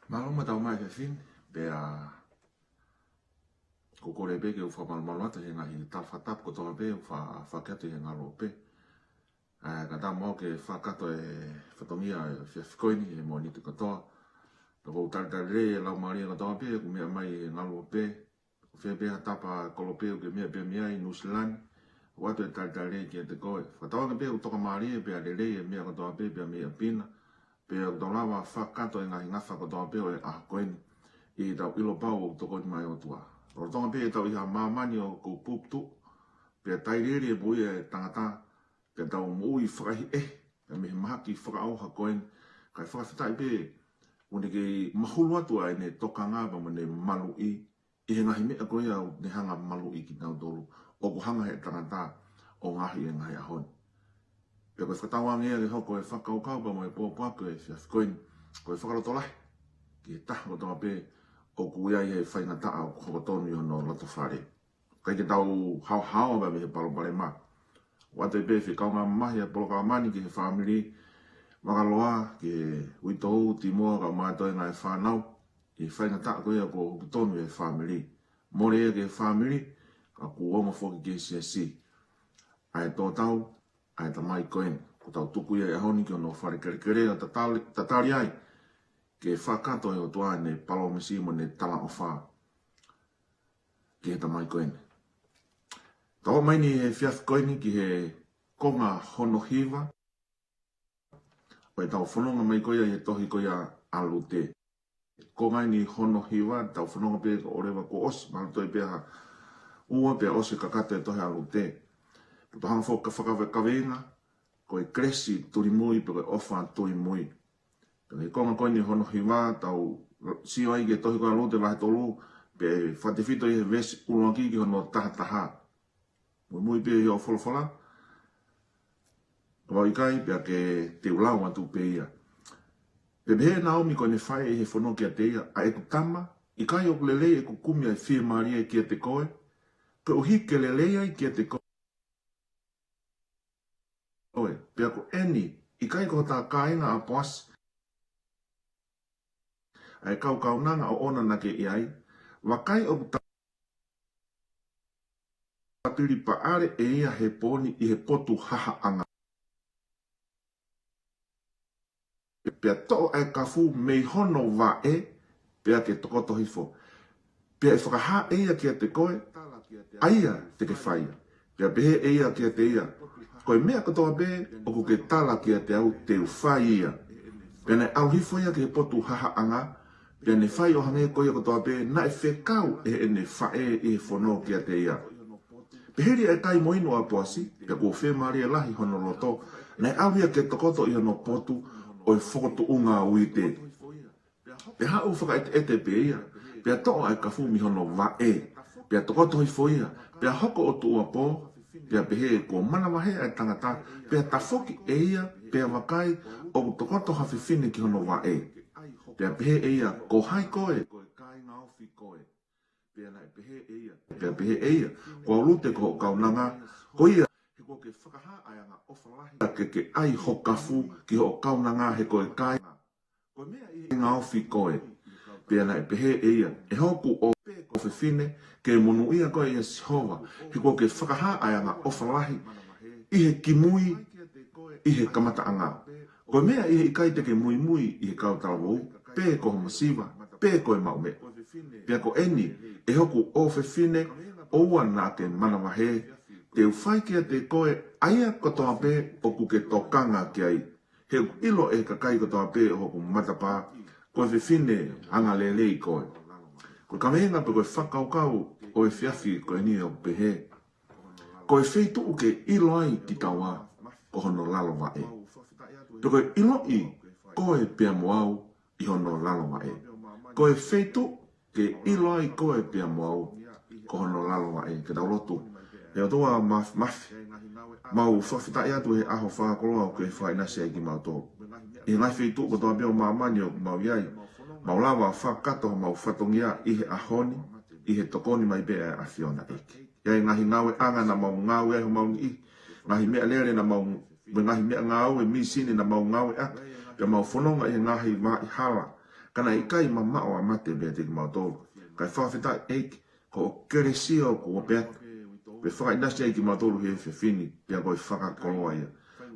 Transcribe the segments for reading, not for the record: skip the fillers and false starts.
Maloma tau mai fe fin, pe a kokore pe ke ufa malmalata he ngahi tal fatap ko toa pe ufa whakato he ngalo pe. Ka tā mau ke whakato e whatongia e whiafikoini e mo ni te katoa. Toko utarita re e lau maria katoa pe, ku mea mai e ngalo pe. Ku whea pe hatapa kolo pe ke mea pe mea i Nusilani. Watu e tarita re ki e te koe. Whatawa ke pe utoka maria pe a re re e mea katoa pe a mea pina. Pe o tolawa whakato e ngahi ngafa katoa pe o e ahakoini. I tau ilo pau o toko ni mai o tua. O tonga pe tau iha mamani o kou puptu. Pe tairere e bui e tangata. Pe tau mui whakahi Pe me mahaki whakao hakoini. Kai whakawhitai pe. Une ke mahulu atua e ne toka ngāba ma ne malu i. I he ngahi mea koe au ne hanga malu i ki tau tolu. O ku hanga he tangata o ngahi e ngahi ahoni. Pe koe whakatawa ngea ke hoko e whakao kaupa mo e pōpaka e whiafikoini. Koe whakarotolahi. Ki he taha o tonga pe. O kuiai he whaingataa o hokotonu i hono lato whare. Kai ke tau hao ba me he palopare ma. Wate pe whikaunga mahi a poloka mani ki he whamiri. Makaloa ki he uitohu timoa ka mātoe ngai whanau. I whaingataa koe a ko hokotonu e whamiri. More e ke whamiri ka kuonga whoki ki CSC. Ai tō tau, ai tamai koen. Ko tau tuku ia e honi ki hono whare kerekere a tatari ai. Ke whakato e o toa ne palo misi mo ne tala o wha. Ki he tamai koene. Tau mai ni he whiaf koene ki he konga hono hiva. O e tau whanonga mai koea he tohi koea alu te. Konga ni hono hiva, tau whanonga pe o rewa ko os, mana toi pe ha ua pe ose kakata e tohi alu te. Puto hanga whoka whakawenga, ko e kresi turi mui pe koe ofa turi mui. Pe konga koe ni hono hiva, tau sio ai ke tohi koe alu te lahe tolu, pe whatewhito i he vesi ulangi ki hono taha. Mui pe i o wholofola. Kau ikai pe a ke te ulau atu pe ia. Pe behe Naomi koe ne whae e he whono ki a te ia, a eku tama, ikai o kulelei e kukumia e whia maria ki a te koe, pe o hike lelei ai ki a te koe. Pe a ko eni, ikai ko ta kainga a poas, a e kau kaunanga o ona na ke iai, wakai o tapiri paare e ia he poni i he potu haha anga. Pea to'o ai kafu mei hono wa e, pea ke tokoto hifo. Pea e whakaha e ia ki a te koe, aia te ke whaia. Pea behe e ia ki a te ia. Koe mea katoa be, o ku ke tala ki a te au te whai ia. Pea nei au hifo ia ki he potu haha anga, pea ne whai o hange koe katoa be, na e whekau e ne whae e he whono ki a te ia. Peheri e kai moino a poasi, pea ko whe maria lahi hono loto, nei au ia ke tokoto i hono potu, o e whokoto unga uite. Pe hau whaka ete pe ia, pe to'o ai ka fumi hono wa e, pe tokoto i foia, pe hoko o tua po, pe pehe ko mana wahe ai tangata, pe tafoki e ia, pe wakai o tokoto hawhiwhine ki hono wa e. Pe pehe e ia, ko hai koe, pe pehe e ia, ko lute ko kaunanga, ko ia, ko ke whakaha ai anga ofalahi ke ai hokafu ki ho kaunanga he koe kai. Koe mea i ngā ofi koe. Pea nai pehe e ia. E hoku o whiwhine ke monu ia koe ia Sihova. He koe ke whakaha ai anga ofalahi i he kimui i he kamataanga. Koe mea i he ikai te ke mui mui i he kautalawu. Pe ko masiva. Pe koe maume. Pea ko eni e hoku o whiwhine o ua nā ke manawahe. Te uwhai kia te koe aia katoa pe o ku ke tokanga ki ai. He ilo e kakai katoa pe o ku matapa koe whiwhine hanga lele i koe. Koe kamehenga pe koe whakaukau o e whiawhi koe ni o pehe. Koe wheitu uke ilo ai ki taua ko hono lalo wa e. Pe koe ilo i koe pia moau i hono lalo wa e. Koe wheitu ke ilo ai koe pia moau ko hono lalo wa e. Ke tau lotu. E o toa mafi, mau whawhitai atu he aho whakoloa o ke whainasi ai ki mau tō. I ngai wheitu ko toa beo mamani o mau iai, mau lawa whakato mau whatongia i he ahoni, i he tokoni mai bea a whiona eke. Iai ngahi ngawe anga na mau ngawe ho mau ni i, ngahi mea lere na mau, ngahi mea ngawe mi sini na mau ngawe ake, ia mau whanonga i he ngahi wa i hala, kana i kai mama o amate be te mautolo kai whawhita eik ko keresia o ko pe pe whakainasi ai ki mautolo he fini pia koi whakakoloa ia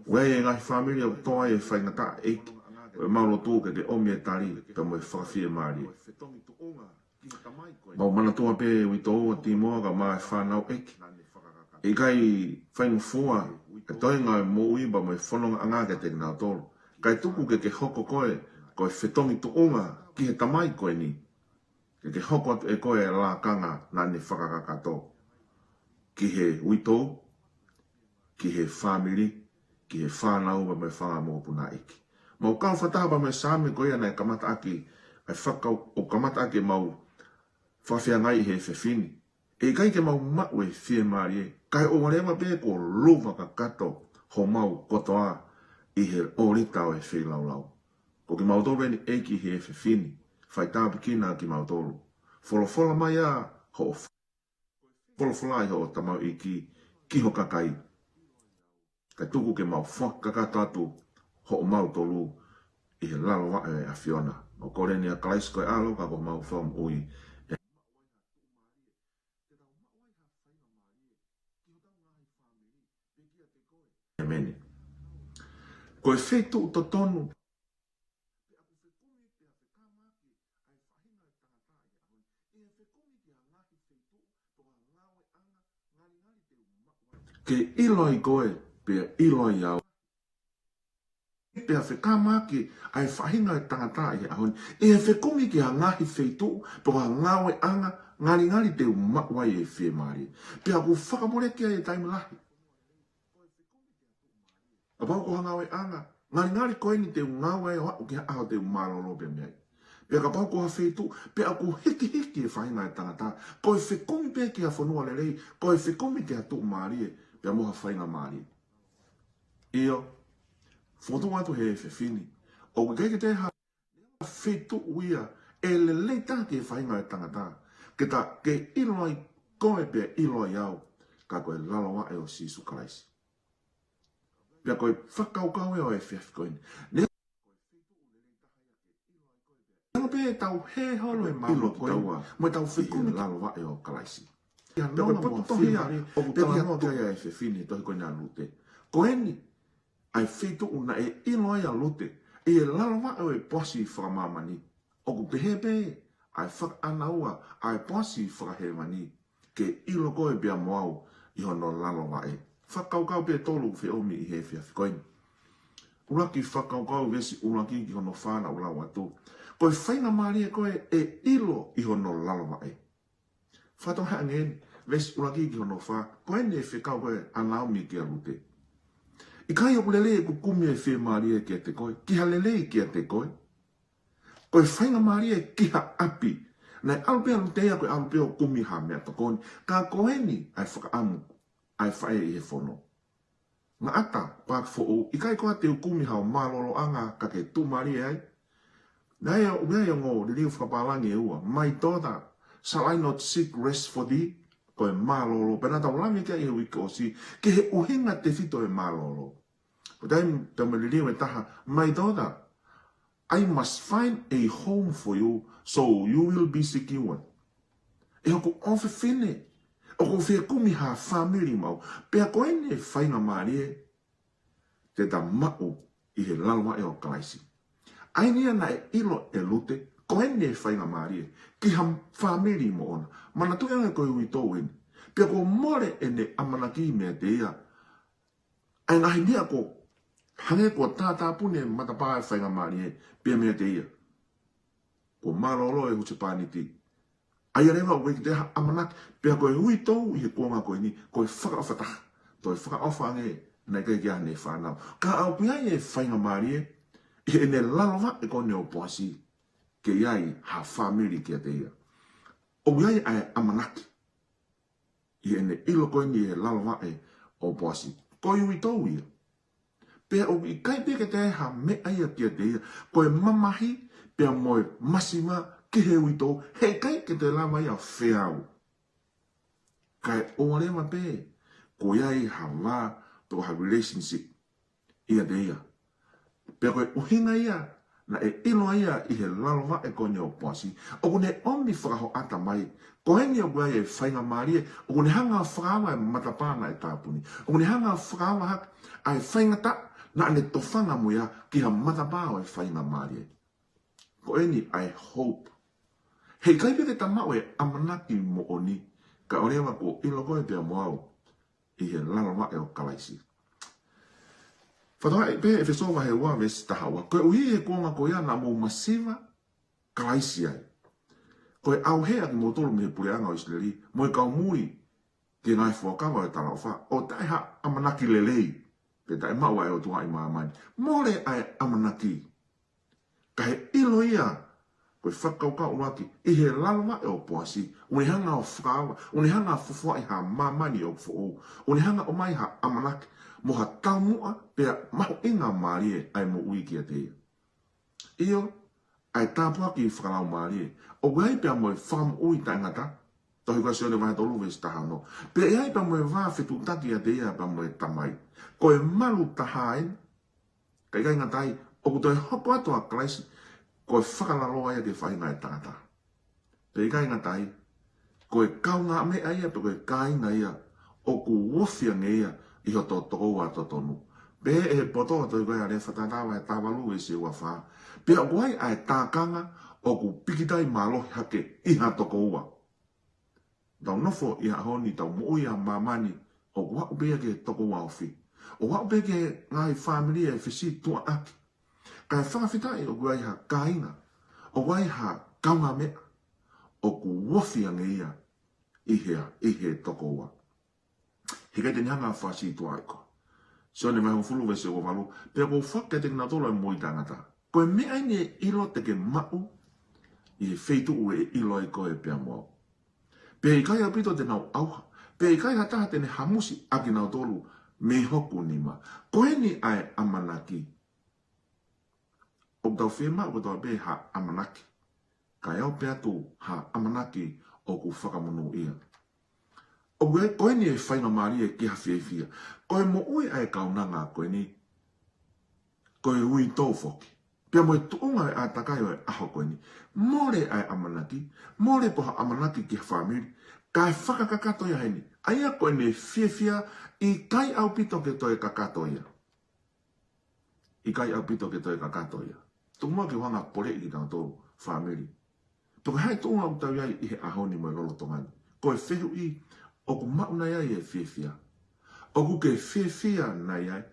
wei e ngahi familia o toa e whaingata eik o e maulo tū ke omi e tari pe mo e whakawhia maari mau mana tua pe ui tō o timoa ka maa e whanau eik e kai whaingu fua e toi ngā mo ui ba mo e whanonga anga ke te ngā tolo kai tuku ke hoko koe koe whetongi tuunga ki he tamai koe ni ke hoko atu e koe e la kanga nā ne whakakakato ki he uito ki he family ki he whanau ba mo e whanga mo puna eki mau kau whataha ba mo e sāme koe ana e kamata aki ai whakau o kamata aki mau whawhia ngai he whewhini e kai ke mau mau e whie maari e kai o warewa pe ko luwa ka kato ho mau kotoa i he orita o e whelaulau. Ko ki mautoro ni eiki he whewhini, whai tāpu kina ki mautoro. Wholofola mai a ho wholofola i ho tamau i ki ho kakai. Kai tuku ke mau whakakato atu ho mautoro i he lalo e a Fiona. O kore ni a kalaisko e alo ka ko mau wham ui. Amen. Ko e whetu to tonu ke iloi koe pe iloi au. Pe a whekamaki ai whahinga e tangata i ahoni. E whekumi ki a ngahi whetu po a ngawe anga ngari te umakwai e whe maari. Pe a ku whakamore kia e taimulahi. A pau ko hangawe anga ngari koe ni te ngawe o hau ki aho te umarolo pe mei. Pe a ka pau ko ha whetu pe a ku hiki e whahinga e tangata. Ko e whekumi pe ki a whanua lelei. Ko e whekumi ki a tu maari e. Pe a moha whainga maari. Io. Foto atu he whewhini. O ke te ha whetu uia e le leita ke whainga e tangata. Ke ta ke iloi koe pe iloi au ka koe lalawa e o Sisu Karaisi. Pea koe whakaukau e o e whewhikoini. Nanga pe tau he holo e malo koe mo tau whikumi lalawa e o Karaisi. Pea koe poto hia o kutala noa kia e whewhini tohi koe nā lute. Koe ni ai whetu una e iloi a lute, e lalawa e posi whakamamani. O ku pehepe, ai whakanaua, ai posi whakahemani, ke ilo koe pia moau i hono lalawa e. Whakaukau pe tolu whi omi i he whia whikoini. Uraki whakaukau vesi uraki ki hono whana ula watu. Koe whainga maari e koe e ilo i hono lalawa e. Whato hangeni, vesi uraki ki hono wha, koe ne whikau koe anaumi ki a lute. I kai o lele e kukumi e whi maari e kia te koe. Kiha lele e kia te koe. Koe whainga maari e kiha api. Nei alupea lutea koe alupea o kumi ha mea tokoni. Ka koe ni ai whakaamu. Ai whae i he whono. Nga ata pāk fo i kai koa te ukumi hao malolo anga ka ke tu maari e ai. Nei o ngā ngō le liu whakapalangi e ua. My daughter, shall I not seek rest for thee? Koe malolo. Pena tau lami kia i he wiki o si. Ke he uhinga te fito e malolo. But I'm my daughter, I must find a home for you so you will be secure. E hoko ofe fine. O ko fia kumi ha family mau. Pea koe ne whainga maari e. Te ta mau i he lalwa e o Karaisi. Ainia na e ilo e lute. Koe ne whainga maari e. Ki ha family mo ona. Mana tu anga koe ui tō wini. Pea ko more e ne amanaki mea te ia. Ai ngahi nia ko hange ko tātā pune matapā e whainga maari e, pia mea te ia. Ko marolo e huche pāniti. Ai arewa o weki te amanaki, pia koe hui tau i he kuanga koe ni, koe whakaawhataha. Toi whakaawha ange, nei kai kia ne whanau. Ka au pia e whainga maari e, i ne lalawa e kone o poasi, ke iai ha whamiri kia te ia. O iai ai amanaki, i ne ilo koe ni e lalawa e o poasi. Koe hui tau ia. Pea o i kai peke te ha me aia kia te ia, koe mamahi, pea moe masima, ki he uito, he kai ke te lama ia whiau. Kai o arema pe, ko iai ha wā, to ha relationship, ia te ia. Pea koe uhinga ia, na e ilo ia I he lalova e koe o poasi. O kune omi whakaho ata mai, ko heni o gwae e whainga marie, o kune hanga whakawa e matapana e tāpuni. O kune hanga whakawa hak a e whainga ta, na ane tofanga muia ki ha matapao e whainga marie. Ko eni I hope. Hei kaipe te tamau e amanaki mo oni, ka orewa ko ilo koe pia moao, I he lalova e o kalaisi. Whatoa e pe e whesowa he ua vesi tahawa. Koe uhi e kuonga ko ia na mou masiva kalaisi ai. Koe au hea ki motoro me he pureanga o Isleri. Mo e kau muri ki ngai fuakawa e tala ofa. O tae ha amanaki lelei. Pe tae maua e o tuha I maamani. Mole ai amanaki. Ka he ilo ia. Koe whakaukau waki. I he lalwa e o poasi. Uni hanga o whakawa. Uni hanga fufua I ha maamani o fuu. Uni hanga o mai ha amanaki. Mo ha taumua pea mahu inga marie ai mo ui kia te. Iyo, ai tāpua ki whakalau marie. O gai pea mo e whakam ui ta ingata. Tohi kwa sione vai tolu vesi taha no. Pea iai pea mo e wā whetu taki a te ia pea mo e tamai. Ko e malu taha aina. Ka ikai ngatai, o kuto e hoko ato a klaisi. Ko e whakalaloa ia ke whainga e tangata. Pea ikai ngatai, ko e kau ngā mea ia pe ko e kāinga ia. O ku wofia nge ia. I ho tō tō wā tō tōnu. Pē e poto o tō i koe a re whatatawa e tāwalu e se ua whā. Pē o koe a e tākanga o ku pikitai mālohi hake I ha tōko ua. Tau nofo I ha honi tau mui a mamani o kua upea ke tōko ua ofi. O kua upea ke ngai whamiri e whisi tua aki. Ka e whakawhitai o koe ha kāinga. O koe ha kaunga mea. O ku wofia nge ia I he tōko ua. Hikai te nyanga whasi tua eko. So ne mai hofulu vese o walu. Pea ko whake te ngā tolo e moi tangata. Koe mea ne ilo te ke mau. I feitu ue ilo e koe pea moa. Pea I kai apito te nau auha. Pea I kai hataha te ne hamusi aki nau tolu. Me hoku nima. Koe ni ai amanaki. O tau whema o tau pe ha amanaki. Kai au pea tu ha amanaki o ku whakamunu ia. O koe ni e whainga maari e ki ha whiawhia. Koe mo ui ai kaunanga koe ni. Koe ui tō whoki. Pea mo e tuunga e a takai o e aho koe ni. More ai amanaki. More poha amanaki ki ha whamiri. Kai whakakakato ia heni. Aia koe ni whiawhia I kai au pito ke toi kakato ia. I kai au pito ke toi kakato ia. Tumua ki wanga pore I ki tanga tō whamiri. Toka hai tuunga u tau iai I he aho ni mo e lolo tongani. Koe whehu I. O ku mauna ia e whiawhia. O ku ke whiawhia na ia.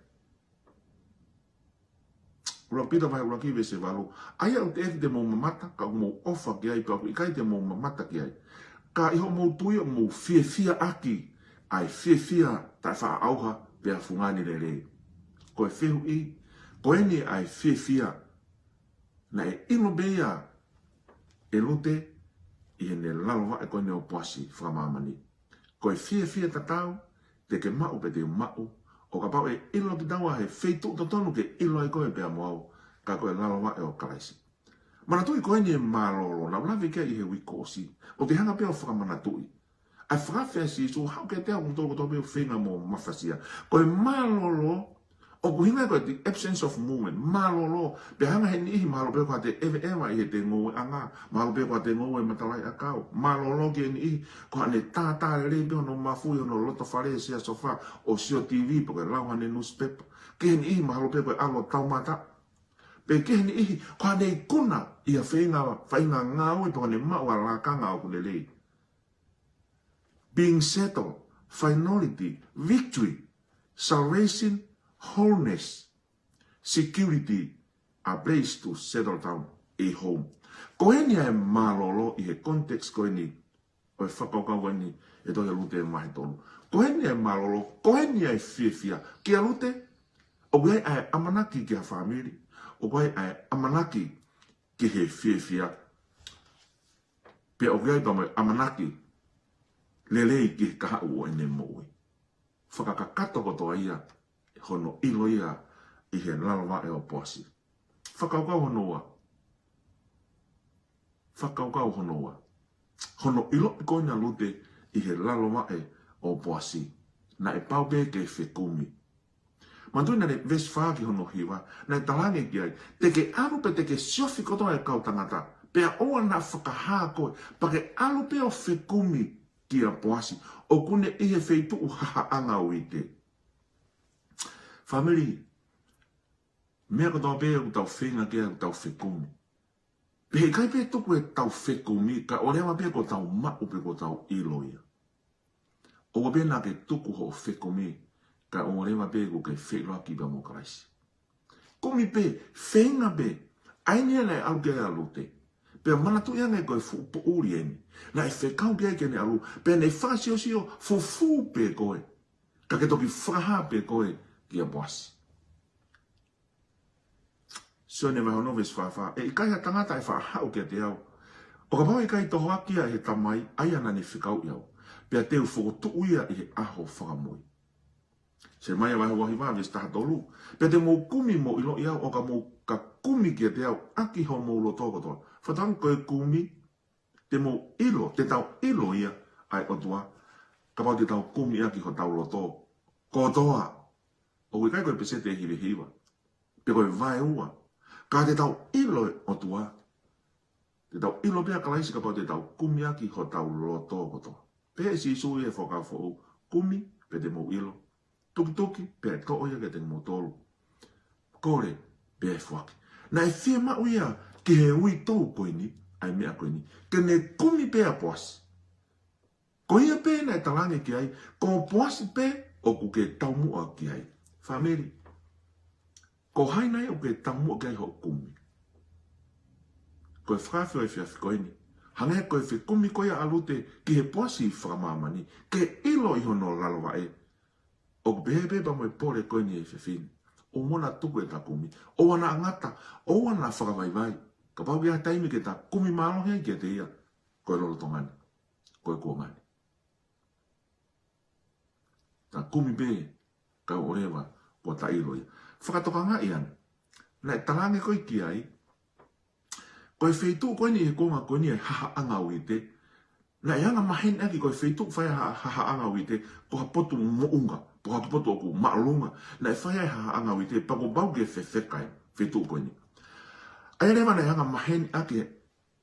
Ura pita vai ura kiwe se walu. Aia o te eki te mou mamata, ka mou ofa ki ai, pa ku ikai te mou mamata ki ai. Ka iho mou tui o mou whiawhia aki. Ai whiawhia tai wha auha pia fungani le rei. Koe whehu I. Koe ni ai whiawhia. Na e ino beia e lute I hene lalowa e koe ne o poasi whakamamani. Koe whiawhia tatau, te ke mau pe te mau, o ka pau e ilo ki taua he wheitu totonu ke ilo ai koe pea moau, ka koe lalowa e o kalaisi. Mana tui koe ni e malolo, na ulawi kia I he wikosi, o te hanga pea o whakamana tui. Ai whakawhia si so, hau ke te au mtoko tō peo whenga mo mawhasia. Koe malolo, o kuhinga koe the absence of movement, malolo, pe hanga he ni ihi mahalo peo kwa te ewe ewa I he te ngoe anga, mahalo peo kwa te ngoe matalai a kau, malolo ki ni ihi, kwa ne tātā re peo no mafui no loto whare sia sofa, o sio TV, po ke lauha ne newspaper, ke ni ihi mahalo peo koe alo taumata, pe ke ni ihi, kwa ne kuna I a whainga ngāui, po ne maua lakanga o kune lei. Being settled, finality, victory, salvation, wholeness, security, a place to settle down, a home. Koe ni e malolo I he context koe ni, o e whakaukau ni, e toi alute e mahi tolu. Koe ni e malolo, koe ni e whiawhia, ki alute, o koe e amanaki ki a whamiri, o koe e amanaki ki he whiawhia, pia o koe e amanaki, lelei ki he kaha ua ene moe. Whakakakato kotoa ia, hono ilo ia I he lalawa e o poasi. Whakaukau honoa. Whakaukau honoa. Hono ilo I koina lute I he lalawa e o poasi. Na e paupe ke whekumi. Mantu na ves fa ki hono hiwa na talange ki ai te ke alu pe te ke siofi koto e kau tangata pe a oa na whakaha koe pa ke alu pe o whekumi ki a poasi o kune ihe wheitu u haha anga o i te. Family, mea koto pe u tau whenga ke u tau whekumi. Pe he kai pe tuku e tau whekumi ka o rewa pe ko tau mau pe ko tau iloia. O pe na ke tuku ho whekumi ka o rewa pe ko ke wheloa ki ba mo karaisi. Kumi pe, whenga pe, aini ana e au ke alu te. Pe manatu ianga e koe fu uri eni. Na e whekau ke ke ne alu. Pe ne whasio sio fu pe koe. Ka ke toki whaha pe koe ki a boasi. So ne wahono ves whaha. E ikai ha tangata e whahau ke te au. O ka pau ikai toho akia he tamai, ai ana ne whikau iau. Pe a teu whokotu uia i he aho whakamoi. Se mai a wahi waa ves taha tolu. Pe te mō kumi mō ilo iau o ka mō ka kumi ki a te au aki ho mō ulo tōko toa. Whatang koe kumi, te mō ilo, te tau ilo ia ai otua. Ka pau te tau kumi aki ho tau loto. Ko toa, o ikai koe pese te hiwe hiwa. Pe koe vai ua. Ka te tau ilo otua. Te tau ilo pia kalaisi ka pau te tau kumi aki ho tau loto ko toa. Pe si sui e whaka whau kumi pe te mō ilo. Tuki pe e to'o ia ke te motoro. Kore, pe e whaki. Na e whia mau ia ki he ui tōu koe ni, ai mea koe ni, ke ne kumi pe a poasi. Ko ia pe na e talange ki ai, ko poasi pe o ku ke tau mua ki ai. Whameri, ko haina e o ke tau mua ki ai ho kumi. Ko e whakawhio e whiawhi koe ni. Hange ko e whi kumi koe a alute ki he poasi whakamamani, ke ilo i hono lalowa e. O bebe ba mo pore ko ni fefin o mona tuku e ta kumi o wana angata o wana whakawai vai ka pau ki a taimi ke ta kumi malo hei ke te ia ko e lolo tongani ko e kuangani ta kumi be ka orewa ko ta ilo ia whakatoka nga ian na e talange ko i ki ai ko e wheitu ko ni e konga ko ni e haha anga uite na e anga mahen aki ko e wheitu whai haha anga uite ko ha potu mounga po ha poto ku maalunga na e whai ha anga wite pa ko bau ke whewhekai whetu koe ni. Ai rewa na hanga maheni ake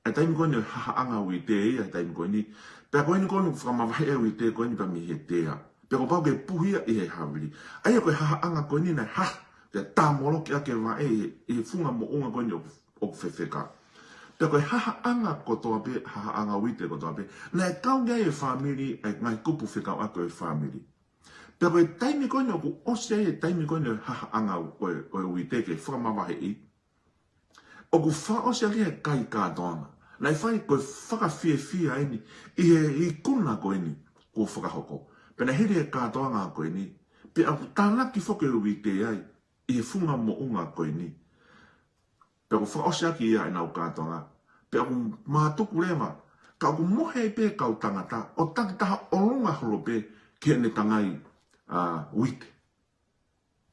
e taimi koe ni ha anga wite e a taimi koe ni pe koe ni koe ni whamawai e wite koe ni pa mi he tea pe ko bau ke puhia i he hawiri. Ai koe ha anga koe ni na ha te tā molo ki ake wa e funga mo unga koe ni o whewheka. Pe koe ha anga kotoa pe ha anga wite kotoa pe na e kau gai e whamiri e ngai kupu whekau a koe whamiri. Pe koe taimi koe nio ku ose e taimi koe nio haha anga koe uite ke whakamawahe i. O ku wha ose ali e kai kātoanga. Na i whai koe whakawhie aini i he i kuna koe ni kua whakahoko. Pe na here e kātoanga koe ni. Pe aku tānaki whoke uite ai i he funga mo unga koe ni. Pe aku wha ose aki ia e nau kātoanga. Pe aku mātuku rewa. Ka aku mohe pe kau tangata o takitaha olunga holo pe ki ne tangai wite.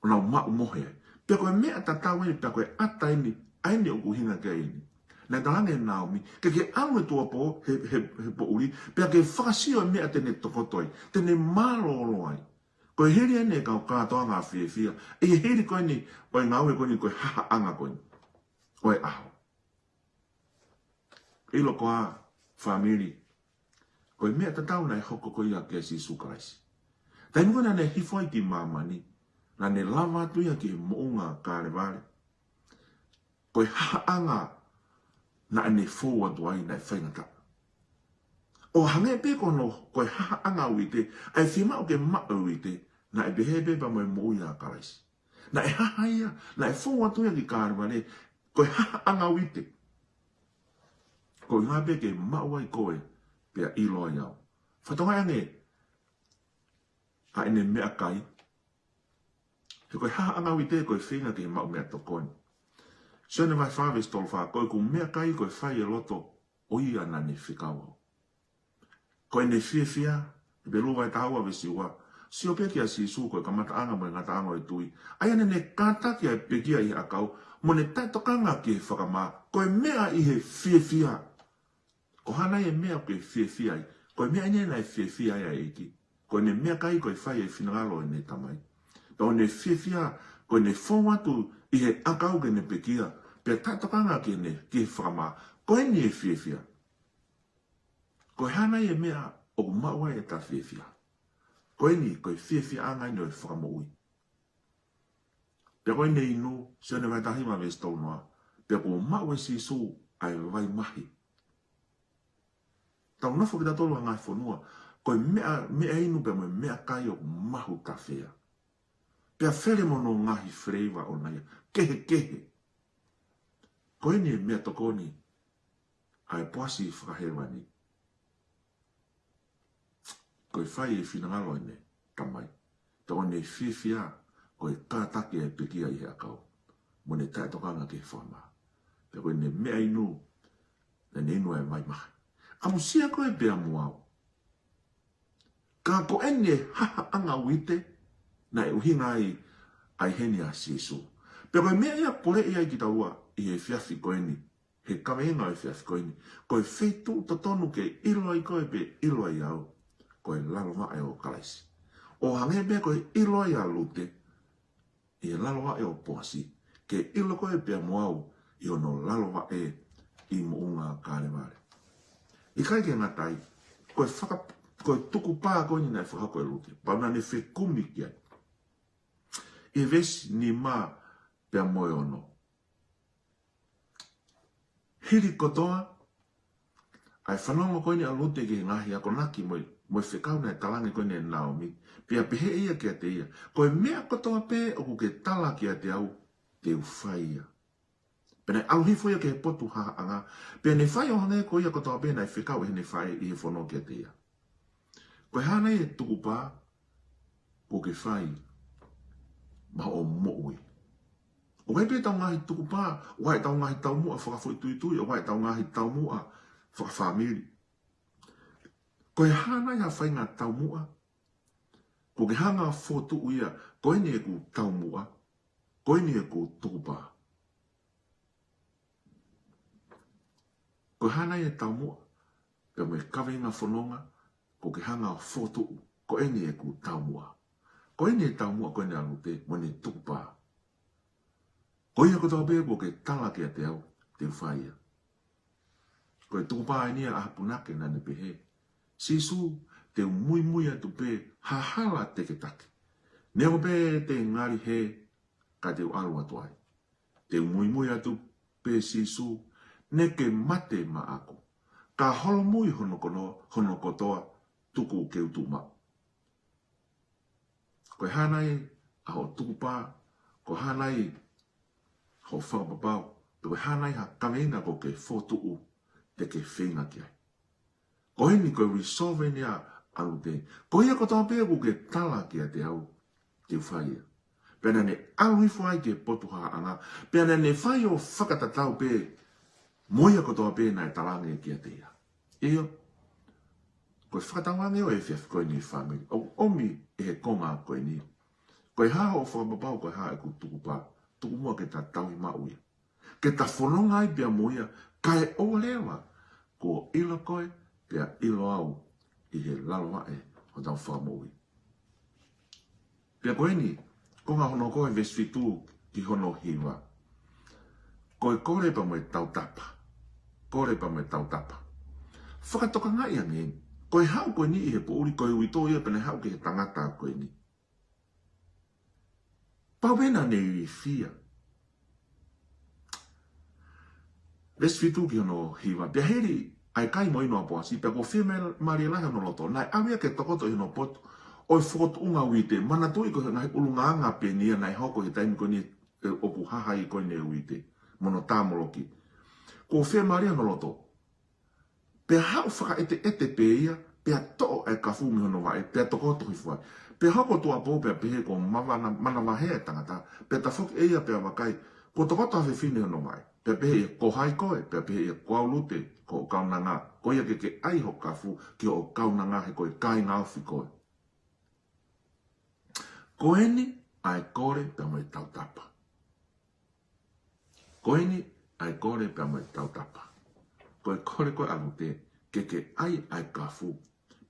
O nau mau mohe. Pea koe mea tatau e, pea koe ata ini, aini o kuhinga ke ini. Nai talange Naomi, ke au e tua po, he po uri, pea ke whakasio e mea tene tokotoi, tene malo ai. Koe heri ane e kau kātoa ngā whia. E heri koe ni, koe ngau e koe ni, koe haha anga koe ni. Koe aho. Ilo koa, whamiri. Koe mea tatau nai hoko koe ia ke si sukaisi. Tai nuka na ne hifoi ki mamani, na ne lava tuia ki mounga kāre vare. Koe haanga na ne fōa tuai na whaingata. O hange pe kono koe haanga uite, ai whima o ke maa uite, na e behebe pa moe mouia karaisi. Na e hahaia, na e fōa tuia ki kāre vare, koe haanga uite. Koe ngā pe ke mauai koe, pia iloa iau. Whatonga ange, a ene mea kai. He koe haha anga wite koe whenga ki he mau mea tokoni. So ne vai whawe stol wha, koe ku mea kai koe whai e loto o ia na ne whikawa. Koe ne whia, e be luwa e taua vesi ua, si o peki a si su koe kamata anga mo e ngata anga e tui. Ai ane ne kātaki a pekia i akau, mo ne tai tokanga ki he whakamā, koe mea i he whia. Ko hana e mea koe whia i, koe mea ine na e whia ia e ki. Koe ne mea kai koe whai e whinangalo e ne tamai. to ne fifia ko ne fonga tu I he akau ke ne pekia pe tatokanga ke ne ke whama ko e ne fifia ko hana e mea o maua e ta fifia ko e ni ko fifia anga no e whama ui pe ko ne inu se ne vai tahi ma vesto noa pe ko maua si su ai vai mahi tau nofo ki ta tolu hanga e whanua ko mea inu pe mo mea kai o mahu ta fea pe a where mono ngahi freiva o naia kehe ko ni mea toko ni ai poasi whakahewa ni ko whai e whinangalo ne tamai toko ne whiwhia ko e kātaki e pekia I he akau mo ne tae tokanga ke whama pe ko ne mea inu ne inu e mai mahi amusia ko e bea muau ka ko ene haha anga wite na e uhinga ai heni a sisu pe ko mea ia pole ia ki taua I he whiawhi koe ni, he kaweinga e whiawhi koe ni, koe whetu to tonu ke ilo ai koe pe ilo ai au, koe lalo wa e o kalaisi. O hange mea koe ilo ai a lute, I he lalo wa e o poasi, ke ilo koe pe moau, I ono lalo wa e I muunga kāre mare. I kai ke ngatai, koe tuku pā koe ni nai whakakoe lute, pauna ne whekumi kia. I vesi ni mā pe moe ono, hiri kotoa, ai whanonga koe ni a lute ki ngahi ako naki moe whekau nei talangi koe ni Naomi, pia pehe ia kia te ia. Koe mea kotoa pe o ku ke tala kia te au, te uwhai ia. Pene aluhifo ia ke he potu haha anga, pia ne whai o hange koe ia kotoa pe nei whekau he ne whai I he whono kia te ia. Koe hana e tuku pā, ko ke whai, ma o mo'ui. O kai pe tau ngahi tuku pā, o kai tau ngahi tau mua whakafoi tui, o kai tau ngahi tau mua whakawhamiri. Koe hana ia whai ngā tau mua, ko ke hanga whotu uia, koe ni e ku tau mua, koe ni e ku tuku pā. Koe hana ia tau mua, pe me kawe ngā whanonga, ko ke hanga whotu, koe ni e ku tau mua. Koe ni e tau mua, koe ni alute, mo ni tuku pā. Ko ia kotoa pe ko ke tala kia te au, te whaia. Ko e tuku pā nia a hapunake nane pehe. Sisu te mui atu pe hahala teke take. Neo pe te ngari he ka te alu atu ai. Te mui atu pe sisu ne ke mate ma ako. Ka holo mui hono kotoa tuku ke utu ma. Ko hanai a ho tuku pā, ko hanai ho whakapapau, pe hanai ha kameina ko ke whotuu te ke whenga ki ai. Ko hini koe resolve ni a alu te, ko ia kotoa pēr ko ke tala ki a te au, te whaia. Pena ne alu whai ke potuha anga, pena ne whai o whakatatau pēr, moia kotoa pēr nai talange ki a te ia. Eo, koe whakatawange o e whiaf koe ni whamiri, o omi e he konga koe ni. Koe haa o whakapapau koe haa e ku tuku pā. Tuku mua ke ta taui mauia. Ke ta whanonga ai pia moia, kai o lewa, ko ilo koe, pia ilo au, I he laloa e, o tau whamaui. Pia koe ni, ko ngā hono koe vesfitu ki hono hiwa. Koe kore pa moe tau tapa. Kore pa moe tau tapa. Whakatoka ngai angen, koe hau koe ni I he po uri koe uito ia, pene hau ke he tangata koe ni. Pawena ne I fia. Vesfitu ki hono hiwa. Pia heri ai kai mo ino apoasi. Pia ko whia maria lahi hono loto. Nai awia ke tokoto I hono potu. Oi whot unga uite. Mana tui ko ngai ulunga anga pe nia. Nai hoko he taimi ko ni opu haha I koe ne uite. Mono tāmoloki. Ko whia maria hono loto. Pia hau whaka ete pe ia. Pia to'o ai ka fumi hono wae. Pia tokoto hifuai. Pe hako tua po pe pehe ko mana mahea tangata. Pe ta whoki eia pe wakai. Ko tokoto hawe whine hono mai. Pe pehe ko hai koe. Pe pehe ko au lute. Ko kaunanga. Ko ia ke ai ho kafu. Ki o kaunanga he koe kai ngauwhi koe. Ko eni ai kore pe moe tau tapa. Ko eni ai kore pe moe tau tapa. Ko e kore koe alute. Ke ai kafu.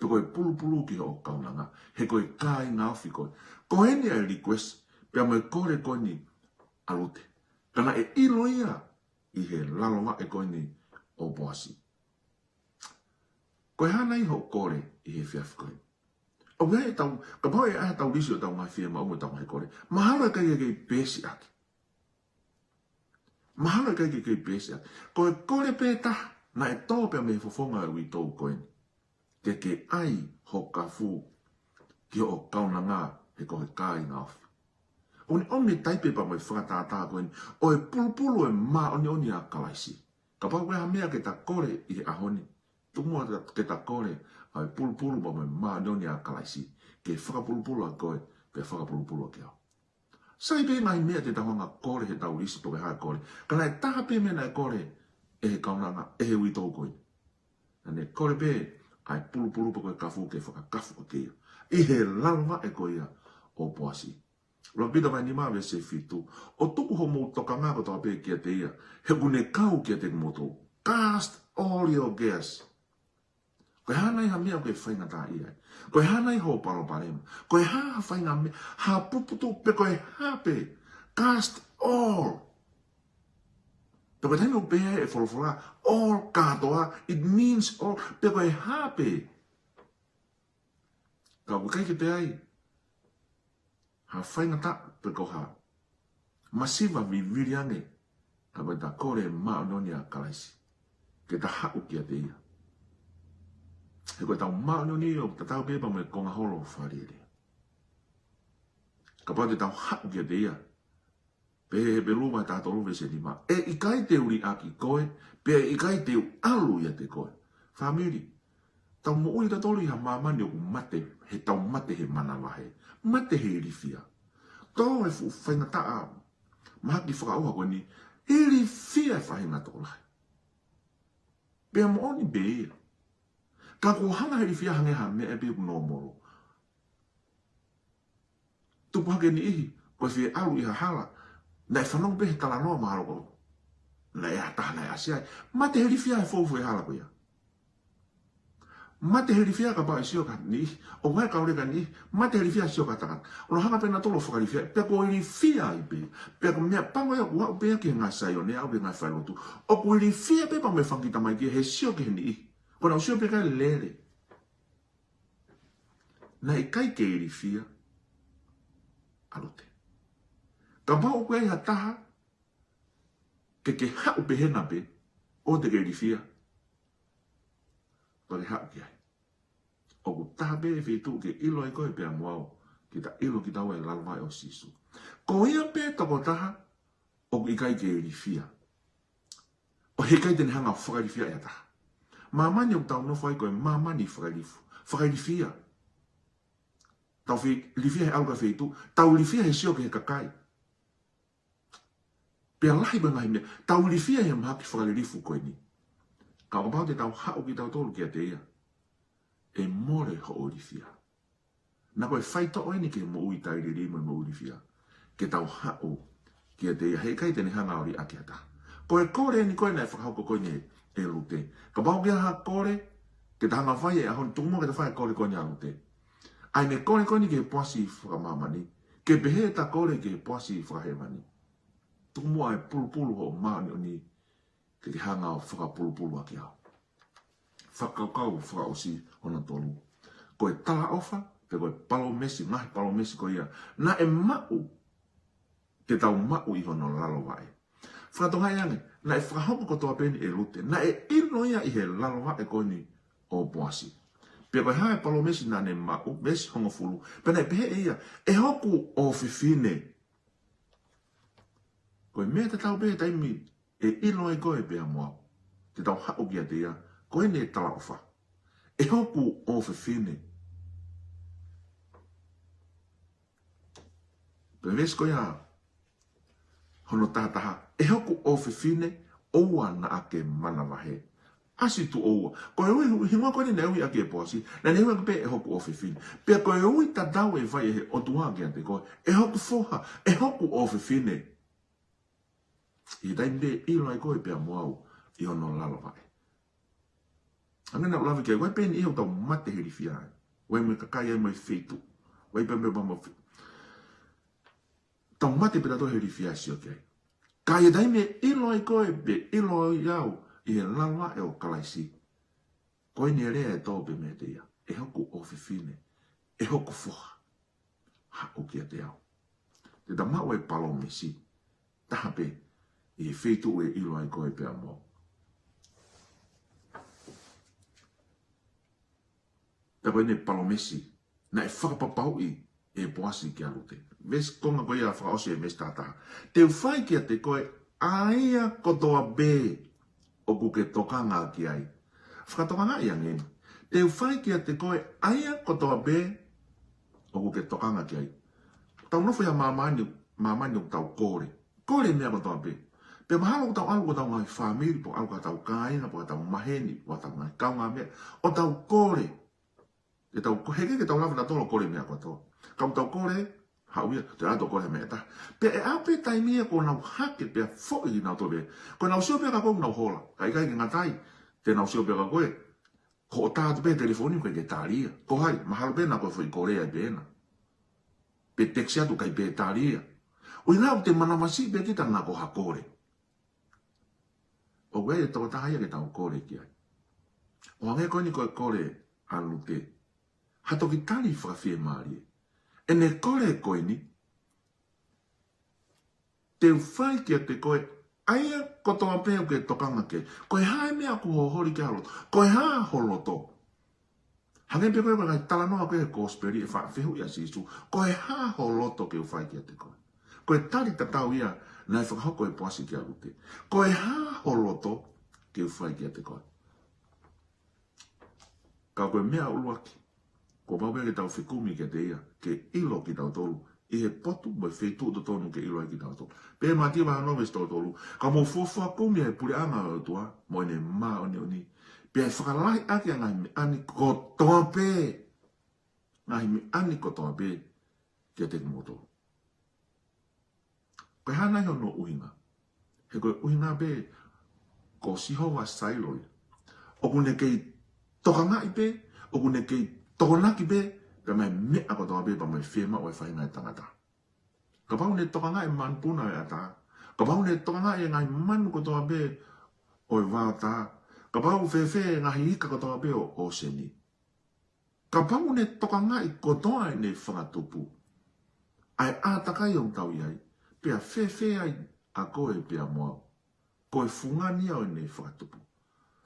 Pe koe pulu ki o kaunanga, he koe kai ngauwhi koe. Ko hene ai request, Pea mai kore koe ni alute. Kana e ilo ia i he laloma e koe ni o boasi. Koe hana i ho kore i he whiawhi koe. O wea e tau, ka pao e ahe tau risi o tau ngai whia ma umu tau ngai kore. Mahalo e kai kei pēsi ake. Mahalo e kai kei pēsi ake. Koe kore pē taha, na e tō pēa me fofonga e ui tōu koe ni. Ke ai ho ka fu ki o kauna ngā he koe kāi ngā ofi. Oni taipe pa mai whakatātā koe ni, o e pulupulu e mā oni a kalaisi. Ka pau koe ha mea ke ta kore i he ahoni. Tumua ke ta kore ai pulupulu pa mai mā oni a kalaisi. Ke whakapulupulu a koe, pe whakapulupulu a ke au. Sai pe ngai mea te tahonga kore he tau risi po ke hae kore. Kana e taha pe mena e kore e he kaunanga, e he ui tau koe. Ane kore pe ai pulupulu pa koe kafu ke whakakafu o ke ia. I he lalma e koe ia o poasi. Lo pita mai ni mawe se fitu. O tuku ho mou toka ngā ko toa pe kia te ia. He kune kau kia te kumoto. Cast all your gas. Koe hana i ha mea koe whainga tā ia. Koe hana i ho palo parema. Koe ha whainga mea. Ha puputu pe koe ha pe. Cast all. Pe koe taino pe e wholofora. All katoa. It means all. Pe koe ha pe. Ka koe kai ke pe ai. Ha whainga ta pe ko ha. Masiva vi viriange. Ka koe ta kore maa noni a kalaisi. Ke ta hau kia te ia. He koe tau maa noni o ta tau pepa me konga holo whareere. Ka pau te tau hau kia te ia. Pe luma ta tolu se ni ma. E i kai te uri aki koe. Pe i kai te alu ia te koe. Family. Tau mo ui ta tolu i ha mamani o mate. He tau mate he mana wahe. Mate he rifia. Tau e fu whainga taa. Mahaki whakauha koe ni. He rifia e whahinga tō lai. Pea mo oni be ia. Ka ko hanga he rifia hange ha mea e pe ku no moro. Tupu hake ni ihi. Koe whie alu i ha hala. Na e whanong pe he tala noa mahalo ko. Na e ataha na e asiai. Mate he rifia e fōfu e hala ko ia. Mate he rifia ka pa e sio ka ni. O wai ka ore ka ni. Mate he rifia sio ka takan. Ono hanga pe na tolo whaka rifia. Pea ko rifia i pe. Pea ko mea pango ia kua upea ki ngā saio ne au pe ngā whailotu. O ko rifia pe pa me whankita mai ki he sio ki he ni. Kona usio pe kai lere. Na e kai ke rifia. Alote. Ka pao koe ha taha. Ke hau pe hena pe. O te ke rifia. Pare hau ki ai. O ku taha pe e whitu ke ilo e koe pe a moao. Ki ta ilo ki tau e lalwai o sisu. Ko ia pe toko taha. O ku i kai ke rifia. O he kai tene hanga whakarifia e taha. Mamani o tau no whai koe mamani whakarifia. Tau rifia he auka whitu. Tau rifia he sio ke he kakai. Pea lahi ba ngai mea, tau rifia he mahaki whakaririfu koe ni. Ka o pao te tau hao ki tau tolu kia te ia. E more ho o rifia. Na koe whaito oe ni ke mo ui tairi rimo e mo ui rifia. Ke tau hao kia te ia. Hei kai tene hanga ori ake ata. Koe kore ni koe na e whakahauko koe ni e rute. Ka pao kia ha kore, ke ta hanga whai e ahon tumo ke ta whai kore koe ni a rute. Ai me kore koe ni ke poasi whakamamani. Ke pehe ta kore ke poasi whakahemani. Tumua e pulupulu ho maani o ni ke hanga o whakapulupulu a ki au. Whakaukau whakaosi hona tolu. Koe tala ofa, pe koe palo mesi, ngahi palo mesi ko ia. Na e mau, te tau mau i hono lalo wae. Whakatonga iange, na e whakahopo ko toa peni e rute. Na e ino ia i he lalo wae koe ni o poasi. Pe koe hae palo mesi na ne mau, mesi hongo fulu. Pe na e pehe ia, e hoku o whiwhine. Koe mea te tau pehe taimi e ilo e koe pea moa. Te tau hao kia te ia, koe ne tala ofa. E hoku o whiwhine. Pe ves koe a hono tahataha. E hoku o whiwhine, oua na ake mana wahe. Asi tu oua. Koe ui hingoa koe ne ui ake e poasi. Na ne ui ake pe e hoku o whiwhine. Pea koe ui ta dau e vai e o tuaa kia te koe. E hoku foha. E hoku o whiwhine. I dai mbe ilo ai koe pea moau i hono lalo vai. Angana ulawe kia, wai pēni iho tau mate heri fiai. Wai me kakai ai mai whetu. Wai pēmbe bama whetu. tau mate pera to heri fia si oke. Ka e dai me ilo i koe be ilo i au i he lala e o kalaisi. Koe ni rea e tō be me te ia. E hoku o fifine. E hoku foha. Ha o kia te au. Te ta mau e palo me si. Taha pe i he feitu e ilo i koe pe a mo. Ta koe ne palo me si. Na e whakapapau i e poasi ki alute. Ves konga koe a whakaosi e mes tātaha. Te uwhai kia te koe aia kotoa be o kuke tokanga ki ai. Whakatokanga i angeni. Te uwhai kia te koe aia kotoa be o kuke tokanga ki ai. Tau nofo ia mamani o tau kore. Kore mea kotoa be. Pe mahalo ko tau alu ko tau ngai whamiri po alu ko tau kaina po tau maheni po tau ngai kaunga mea. O tau kore. E tau heke ke tau lawa na tolo kore mea kotoa. Kau tau kore, hauia, te ato kore mea ta. Pe e au pe tai mea ko nau hake pe fo i nau tobe. Ko nau sio pe ka kou nau hola. Kai kai ki ngatai. Te nau sio pe ka koe. Ko o tātu pe telefoni koe ke tāria. Ko hai, mahalo pe na koe fo i korea i pēna. Pe teksi atu kai pe tāria. O inau te manamasi pe kita nga ko hakore. O wei e toko tahaya ke tau kore ki ai. O ange koe ni koe kore anu te. Hato ki tali whakawhie maari. E ne kore koe ni. Te uwhai kia te koe. Aia kotoa pēo ke tokanga ke. Koe hae mea ku hohori ke haloto. Koe haa holoto. Hange pe koe kai tala noa koe kosperi e whakawhihu ia sisu. Koe haa holoto ke uwhai kia te koe. Koe tali tatau ia. Nai whakahoko e poasi ki alute. Koe haa holoto ke uwhai kia te koe. Ka koe mea uluaki. Ko maupea ke tau whikumi ke te ia. Ke ilo ki tau tolu. I he potu mai whetu to tonu ke ilo ki tau tolu. Pe matia waha nomes tau tolu. Ka mo fuafua kumi e puri anga o tua. Mo ene maa oni oni. Pe ai whakalahi ake a ngai me ani kotoa pe. Ngai me ani kotoa pe. Kia te kumoto. Koe hana heo no uhinga. He koe uhinga pe. Ko sihowa sailoi. Oku ne kei tokanga i pe. Oku ne kei tokonaki pe. Pe mai mea kotoa pe pa mai whiema o e whainga e tangata. Ka pau ne tokanga e manpuna e ata. Ka pau ne tokanga e ngai manu kotoa pe o e wāta. Ka pau whewhe e ngahi ika kotoa pe o seni. Ka pau ne tokanga i kotoa e ne whangatupu. Ai ātakai o tau iai. Pea whewhe ai a koe pea moa. Koe fungania o ne whakatupu.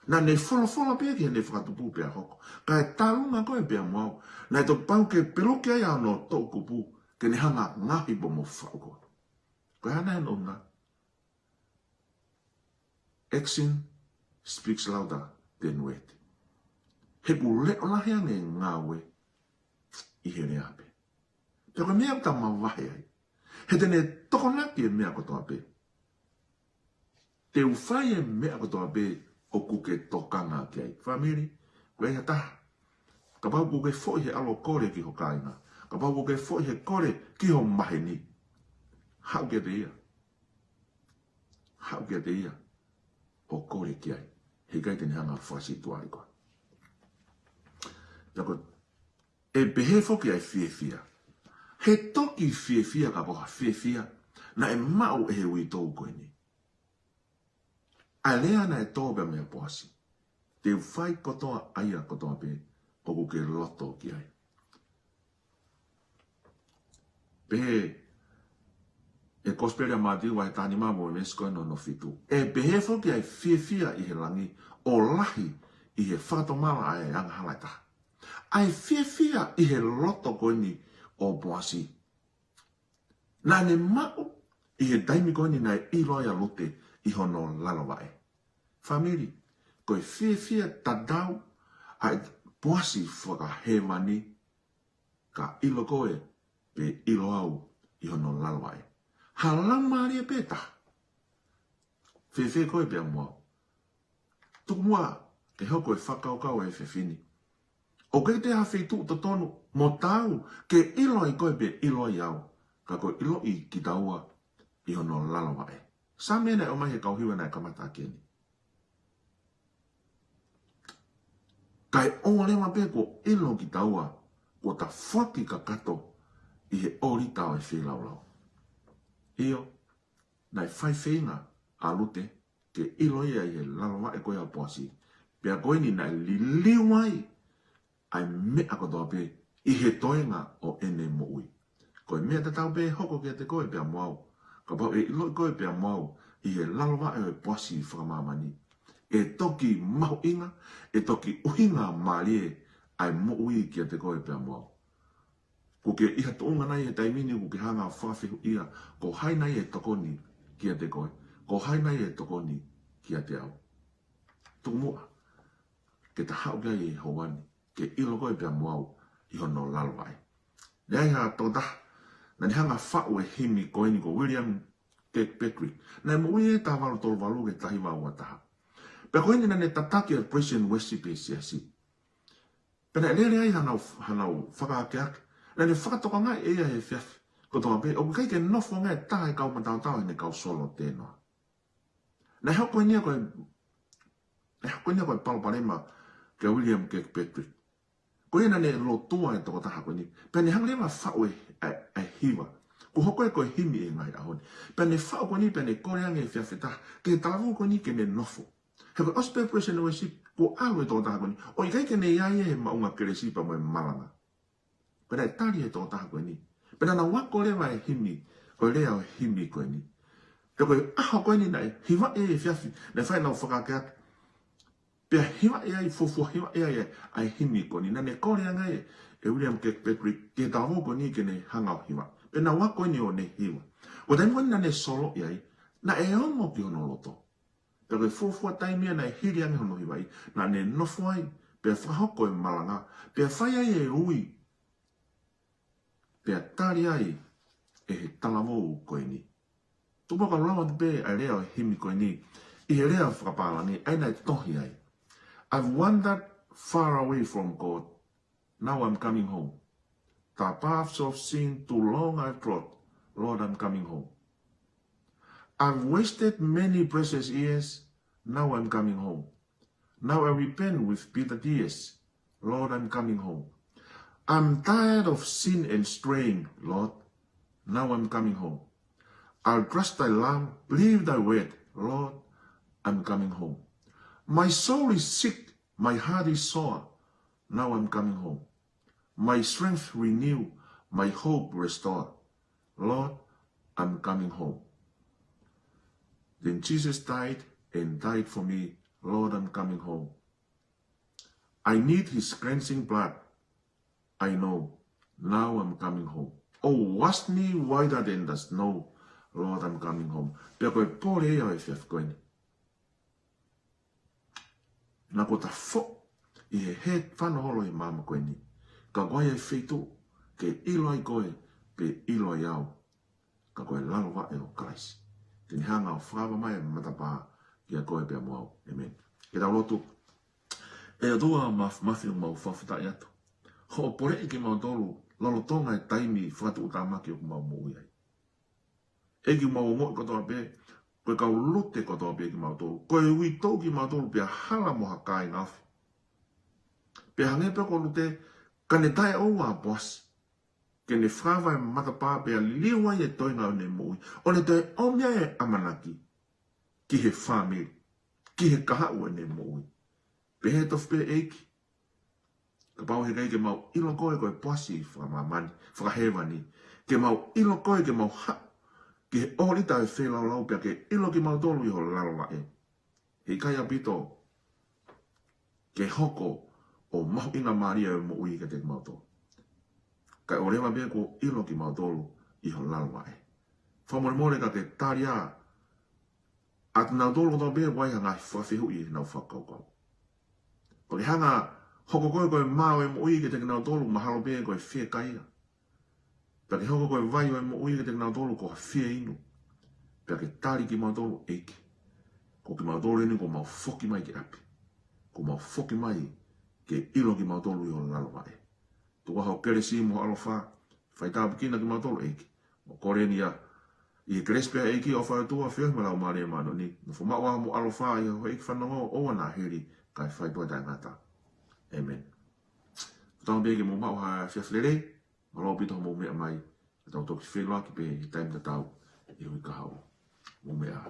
Na ne whola pea ki ne whakatupu pea hoko. Ka e talunga koe pea moa. Na e to pau ke peroke ai ao no tō kupu. Ke ne hanga ngahi po mo whauko. Koe hana e nonga. Action speaks louder than word. He ku leo lahi ane ngawe i he rea pe. Te koe mea ta mawahe ai. He tene tokonaki e mea kotoa pe. Te uwhai e mea kotoa pe o kuke tokanga ki ai. Whamiri, koe ia taha. Ka pau kuke fo he alo kore ki ho kainga. Ka pau kuke fo he kore ki ho maheni. Hau ke te ia. Hau ke te ia. O kore ki ai. He kai tene hanga whasi tua i koe. Tako, e pehe foki ai fia. He toki fia ka poha fia. Na e mau e he ui tau koe ni. A lea na e tōbe mea poasi. Te whai kotoa aia kotoa pe. O kuke loto ki ai. Pehe. E kosperia mātiu wai tāni māmo e mesko no no fitu. E pehe foki ai fia i he langi. O lahi i he whakatomala ai anga halaita. Ai fia i he loto koe ni o poasi. Nā ne mau i he daimi koe ni nai iloia lute i hono lalawae. Family, koe fia tadau ai poasi whaka hewani ka ilo koe pe ilo au i hono lalawae. Halang maria peta. Fie koe pe mua. Tuku mua ke hoko e whakaukau e fefini. O kei te hawhi tu to tonu mo tau ke ilo i koe pe ilo i au. Ka koe ilo i ki taua i hono lalawae. Sa mene o mai he kauhiwa nai kamata keni. Kai o lewa pe ko ilo ki taua ko ta whaki ka kato i he ori tau e whilau lau. io nai fai whenga a lute ke ilo ia i he lalawa e koe a poasi. Pea koe ni nai liliwai ai mea kotoa pe i he toenga o ene mo ui. Koe mea te tau pe hoko kia te koe pea moau. Ka pau e ilo koe pea moau i he lalawa e poasi whakamamani. E toki mahu inga, e toki uhinga maalie ai mo ui kia te koe pea moau. Ko ke iha toonga nai e taimini ko ke hanga whawhihu ia, ko hai nai e tokoni kia te koe, ko hai nai e tokoni kia te au. Tuku mua, ke ta hau kia i hauani, ke ilo koe pia moau i hono lalwai. Nei ha tōta, na ni hanga whau e himi koe ni ko William Kirkpatrick, nai mo ui e ta walu tolu walu ke tahi wau ataha. Pea koe ni nane tataki al Christian worship e siasi. Pena e lere ai hanau whakakeake, na ni whakatoka ngai e ia he whiawhi. Ko tonga pe, o kai ke nofo ngai taha e kau matau tau hene kau solo tēnoa. Na hau koe nia koe palparema ke William Kirkpatrick. Koe na ne lotua e toko taha koe ni. Pea ni hang lema whau e hiwa. Ko hoko e koe himi e ngai ahoni. Pea ne whau koe ni, pea ne koreange e whiawhi taha. Ke talavu koe ni ke ne nofo. He koe ospe presen o e si, ko alu e toko taha koe ni. O i kai ke ne iai e maunga keresi pa moe malanga. Pena e tari e toko taha koe ni. Pena na wako lewa e himi, koe lea o himi koe ni. Te koe aho koe ni nai, hiwa e whiawhi, na whai nau whakakeake. Pea hiwa e ai, fofua hiwa e ai ai himi koe ni. Na ne korea ngai e William Kirkpatrick, ke taho koe ni ke ne hangau hiwa. Pena wako ni o ne hiwa. O taimi koe ni na ne solo i ai, na e ongo ki hono loto. Te koe fofua taimia na e hiri ange hono hiwa i, na ne nofo ai, pea whahoko e malanga, pea whai ai e ui, pea tari ai e he talamou koe ni. Tupaka rawa te pe ai lea o himi koe ni, i he lea whakapala ni, aina e tohi ai. I've wandered far away from God. Now I'm coming home. The paths of sin too long I've trod. Lord, I'm coming home. I've wasted many precious years. Now I'm coming home. Now I repent with bitter tears. Lord, I'm coming home. I'm tired of sin and straying, Lord. Now I'm coming home. I'll trust thy lamb, believe thy word. Lord, I'm coming home. My soul is sick, my heart is sore. Now I'm coming home. My strength renew, my hope restore. Lord, I'm coming home. Then Jesus died and died for me. Lord, I'm coming home. I need his cleansing blood. I know. Now I'm coming home. Oh, wash me whiter than the snow. Lord, I'm coming home. Pea koe pōre ea e whiawhi koe ni. Nā ko ta fo i he whanaholo i māma koe ni. Ka koe e wheito ke ilo ai koe pe ilo ai au. Ka koe lalawa e o Christ. Tini hanga o whakawa mai matapā ki a koe pea moau. Amen. Ke tau lotu. E a tua mawhi mau whawhita i atu. Ho pore i ke mau tolu. Lolo tonga e taimi whakatu utamaki o kumau mo iai. E ki mau mo i kotoa pe. Koe kau lote kotoa pe ki mau tolu. Koe ui tau ki mau tolu pia hala moha kai ngawhi. Pia hange pe ko lute. Kane tae au a boss. Ke ne whawa e matapā pia liwa i e toinga o ne mui. O ne toi omia e amanaki. Ki he whamiri. Ki he kaha ua ne mui. Pe he tof pe eiki. Ka pau he kei ke mau ilo koe koe poasi whakamamani, whakahewani. Ke mau ilo koe ke mau hau. Ke he orita e whelau lau pia ke ilo ki mau tolu i ho lalawa e. He kai apito. Ke hoko o mahu inga maria e mo ui ke te mau tolu. Kai o rewa bea ko ilo ki mau tolu i ho lalawa e. Whamore more ka te taria. At nau tolu koto bea wai hangai whawhihu i nau whakaukau. Ko ke hanga hoko koe koe mao e mo ui ke te nau tolu mahalo bea koe whia kaia. Pea ke hoko koe vai o e mo ui ke te nau tolu ko whia inu. Pea ke tari ki mau tolu eike. Ko ki mau tolu ene ko mau whoki mai ki api. Ko mau whoki mai ke ilo ki mau tolu i o lalawa e. Tuka hau kere si mo alofa. Whai tāpu kina ki mau tolu eike. Mo kore ni a. I krespea eike o whai tua whia me lau maare mano ni. Nofo maua mo alofa i ho eike whanongo o wana heri. Kai whai tua tai ngata. Amen. Tau bege mo mau ha whiawhilere. Malo pito mo mea mai. Tau toki whenua ki pe i taim ta tau. i hui ka hau. O mea.